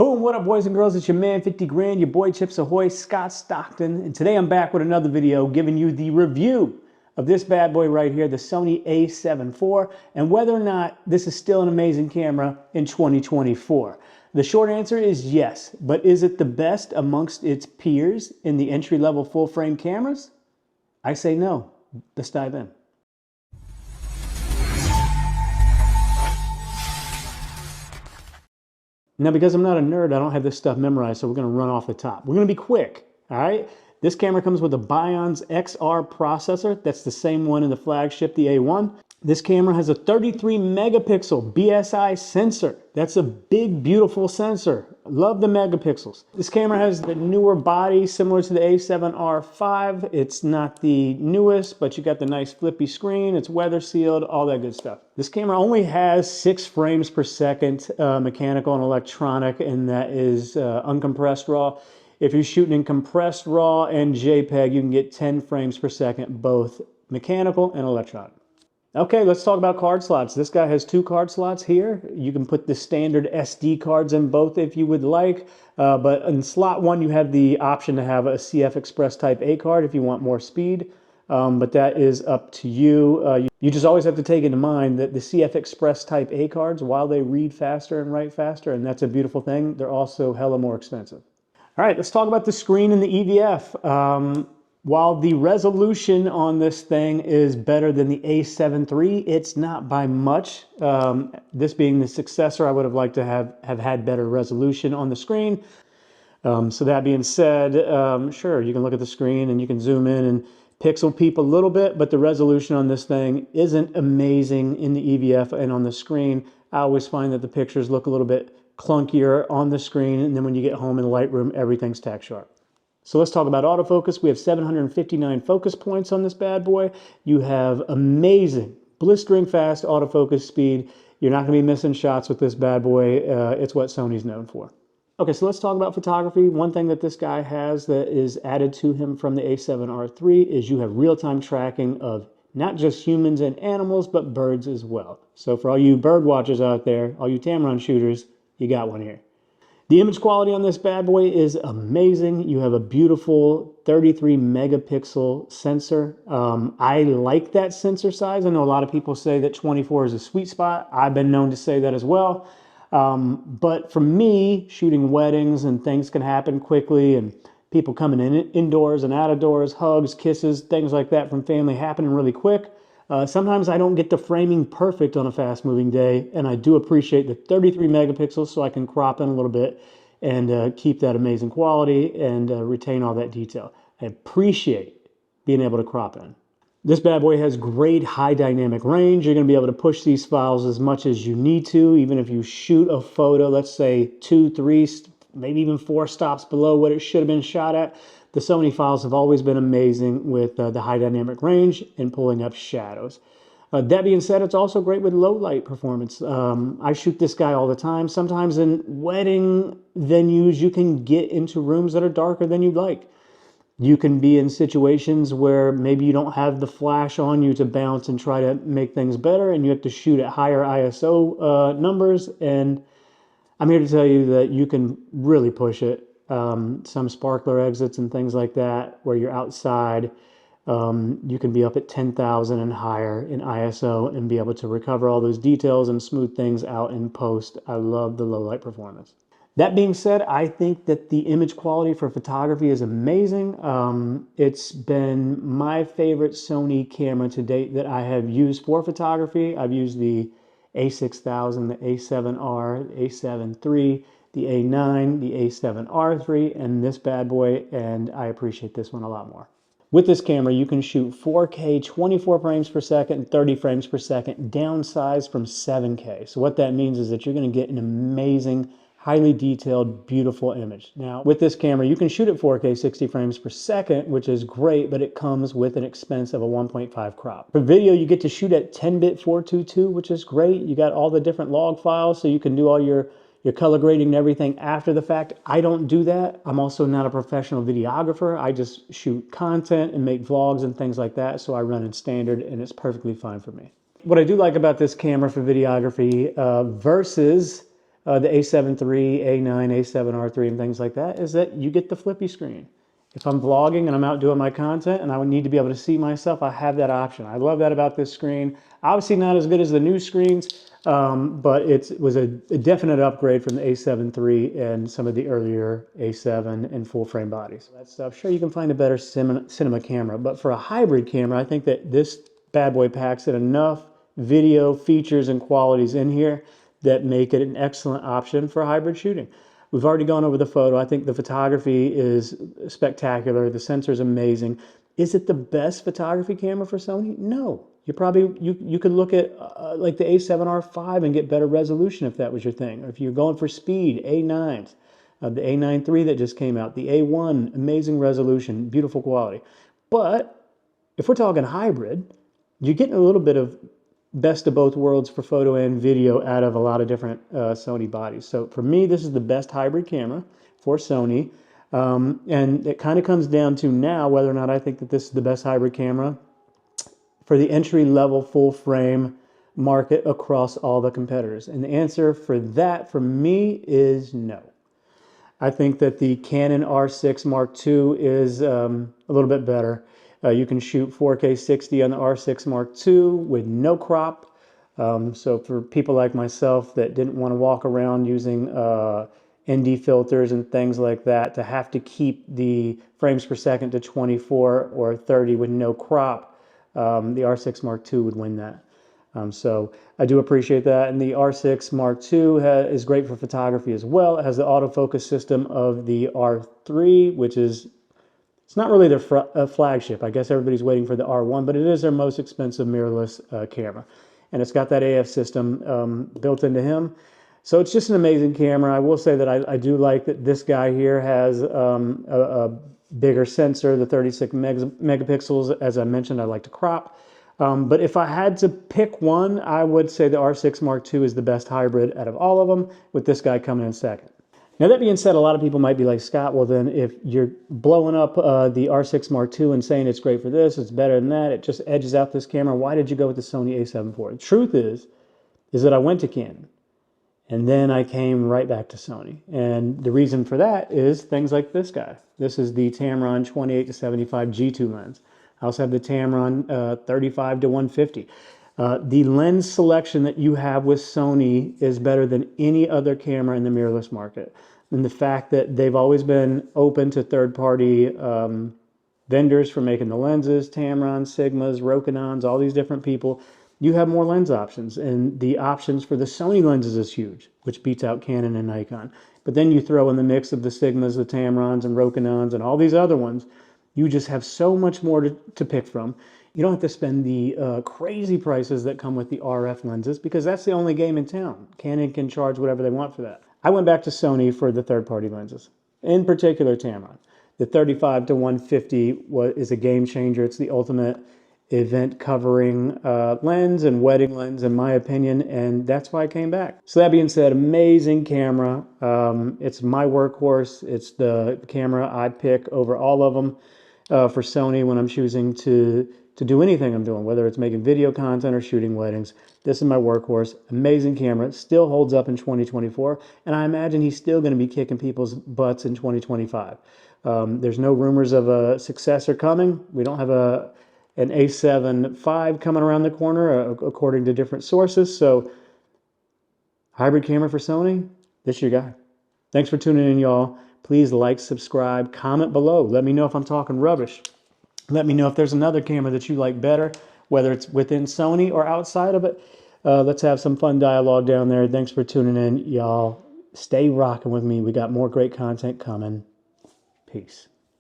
Boom, what up boys and girls, it's your man 50 Grand, your boy Chips Ahoy, Scott Stockton, and today I'm back with another video giving you the review of this bad boy right here, the Sony A7IV, and whether or not this is still an amazing camera in 2024. The short answer is yes, but is it the best amongst its peers in the entry-level full-frame cameras? I say no. Let's dive in. Now, because I'm not a nerd, I don't have this stuff memorized, so we're going to run off the top. We're going to be quick, all right? This camera comes with a Bionz XR processor. That's the same one in the flagship, the A1. This camera has a 33 megapixel BSI sensor. That's a big, beautiful sensor. Love the megapixels. This camera has the newer body similar to the A7R5. It's not the newest, but you got the nice flippy screen. It's weather sealed, all that good stuff. This camera only has 6 frames per second mechanical and electronic, and that is uncompressed RAW. If you're shooting in compressed RAW and JPEG, you can get 10 frames per second, both mechanical and electronic. Okay, let's talk about card slots. This guy has 2 card slots here. You can put the standard SD cards in both if you would like, but in slot 1 you have the option to have a CF Express Type A card if you want more speed, but that is up to you. You just always have to take into mind that the CF Express Type A cards, while they read faster and write faster, and that's a beautiful thing, they're also hella more expensive. All right, let's talk about the screen and the EVF. While the resolution on this thing is better than the A7 III, it's not by much. This being the successor, I would have liked to have had better resolution on the screen. So that being said, sure, you can look at the screen and you can zoom in and pixel peep a little bit, but the resolution on this thing isn't amazing in the EVF and on the screen. I always find that the pictures look a little bit clunkier on the screen, and then when you get home in Lightroom, everything's tack sharp. So let's talk about autofocus. We have 759 focus points on this bad boy. You have amazing, blistering fast autofocus speed. You're not going to be missing shots with this bad boy. It's what Sony's known for. Okay, so let's talk about photography. One thing that this guy has that is added to him from the A7R III is you have real-time tracking of not just humans and animals, but birds as well. So for all you bird watchers out there, all you Tamron shooters, you got one here. The image quality on this bad boy is amazing. You have a beautiful 33 megapixel sensor. I like that sensor size. I know a lot of people say that 24 is a sweet spot. I've been known to say that as well. But for me, shooting weddings and things can happen quickly, and people coming in indoors and out of doors, hugs, kisses, things like that from family happening really quick. Sometimes I don't get the framing perfect on a fast moving day, and I do appreciate the 33 megapixels so I can crop in a little bit and keep that amazing quality and retain all that detail. I appreciate being able to crop in. This bad boy has great high dynamic range. You're going to be able to push these files as much as you need to, even if you shoot a photo, let's say 2, 3, maybe even 4 stops below what it should have been shot at. The Sony files have always been amazing with the high dynamic range and pulling up shadows. That being said, it's also great with low light performance. I shoot this guy all the time. Sometimes in wedding venues, you can get into rooms that are darker than you'd like. You can be in situations where maybe you don't have the flash on you to bounce and try to make things better, and you have to shoot at higher ISO numbers. And I'm here to tell you that you can really push it. Some sparkler exits and things like that, where you're outside, you can be up at 10,000 and higher in ISO and be able to recover all those details and smooth things out in post. I love the low light performance. That being said, I think that the image quality for photography is amazing. It's been my favorite Sony camera to date that I have used for photography. I've used the A6000, the A7R, the A7 III, the A9, the A7R III, and this bad boy, and I appreciate this one a lot more. With this camera, you can shoot 4K 24 frames per second, 30 frames per second, downsized from 7K. So what that means is that you're going to get an amazing, highly detailed, beautiful image. Now, with this camera, you can shoot at 4K 60 frames per second, which is great, but it comes with an expense of a 1.5 crop. For video, you get to shoot at 10-bit 422, which is great. You got all the different log files, so you can do all your color grading and everything after the fact. I don't do that. I'm also not a professional videographer. I just shoot content and make vlogs and things like that, so I run in standard, and it's perfectly fine for me. What I do like about this camera for videography versus the A7 III, A9, A7R3, and things like that, is that you get the flippy screen. If I'm vlogging and I'm out doing my content and I would need to be able to see myself, I have that option. I love that about this screen. Obviously not as good as the new screens, but it was a definite upgrade from the A7 III and some of the earlier A7 and full frame bodies. That stuff, sure, you can find a better cinema camera, but for a hybrid camera, I think that this bad boy packs in enough video features and qualities in here that make it an excellent option for hybrid shooting. We've already gone over the photo. I think the photography is spectacular. The sensor is amazing. Is it the best photography camera for Sony? No. You probably, you could look at like the A7R5 and get better resolution if that was your thing. Or if you're going for speed, A9s, the A9 III that just came out, the A1, amazing resolution, beautiful quality. But if we're talking hybrid, you're getting a little bit of best of both worlds for photo and video out of a lot of different Sony bodies. So for me, this is the best hybrid camera for Sony. And it kind of comes down to now whether or not I think that this is the best hybrid camera for the entry-level full frame market across all the competitors. And the answer for that, for me, is no. I think that the Canon R6 Mark II is a little bit better. You can shoot 4K 60 on the R6 Mark II with no crop. So for people like myself that didn't want to walk around using ND filters and things like that, to have to keep the frames per second to 24 or 30 with no crop, the R6 Mark II would win that. So I do appreciate that. And the R6 Mark II is great for photography as well. It has the autofocus system of the R3, which is, it's not really their flagship. I guess everybody's waiting for the R1, but it is their most expensive mirrorless camera. And it's got that AF system built into him. So it's just an amazing camera. I will say that I do like that this guy here has a bigger sensor, the 36 megapixels. As I mentioned, I like to crop. But if I had to pick one, I would say the R6 Mark II is the best hybrid out of all of them, with this guy coming in second. Now, that being said, a lot of people might be like, Scott, well then if you're blowing up the R6 Mark II and saying it's great for this, it's better than that, it just edges out this camera, why did you go with the Sony A7IV? The truth is that I went to Canon, and then I came right back to Sony. And the reason for that is things like this guy. This is the Tamron 28-75 G2 lens. I also have the Tamron 35-150. The lens selection that you have with Sony is better than any other camera in the mirrorless market. And the fact that they've always been open to third-party vendors for making the lenses, Tamron, Sigmas, Rokinons, all these different people, you have more lens options. And the options for the Sony lenses is huge, which beats out Canon and Nikon. But then you throw in the mix of the Sigmas, the Tamrons, and Rokinons, and all these other ones, you just have so much more to pick from. You don't have to spend the crazy prices that come with the RF lenses, because that's the only game in town. Canon can charge whatever they want for that. I went back to Sony for the third-party lenses, in particular Tamron. The 35-150 is a game changer. It's the ultimate event covering lens and wedding lens, in my opinion, and that's why I came back. So that being said, amazing camera. It's my workhorse. It's the camera I pick over all of them for Sony when I'm choosing to do anything I'm doing, whether it's making video content or shooting weddings. This is my workhorse. Amazing camera. It still holds up in 2024, and I imagine he's still going to be kicking people's butts in 2025. There's no rumors of a successor coming. We don't have an A7IV coming around the corner, according to different sources. So hybrid camera for Sony, this is your guy. Thanks for tuning in, y'all. Please like, subscribe, comment below. Let me know if I'm talking rubbish. Let me know if there's another camera that you like better, whether it's within Sony or outside of it. Let's have some fun dialogue down there. Thanks for tuning in, y'all. Stay rocking with me. We got more great content coming. Peace.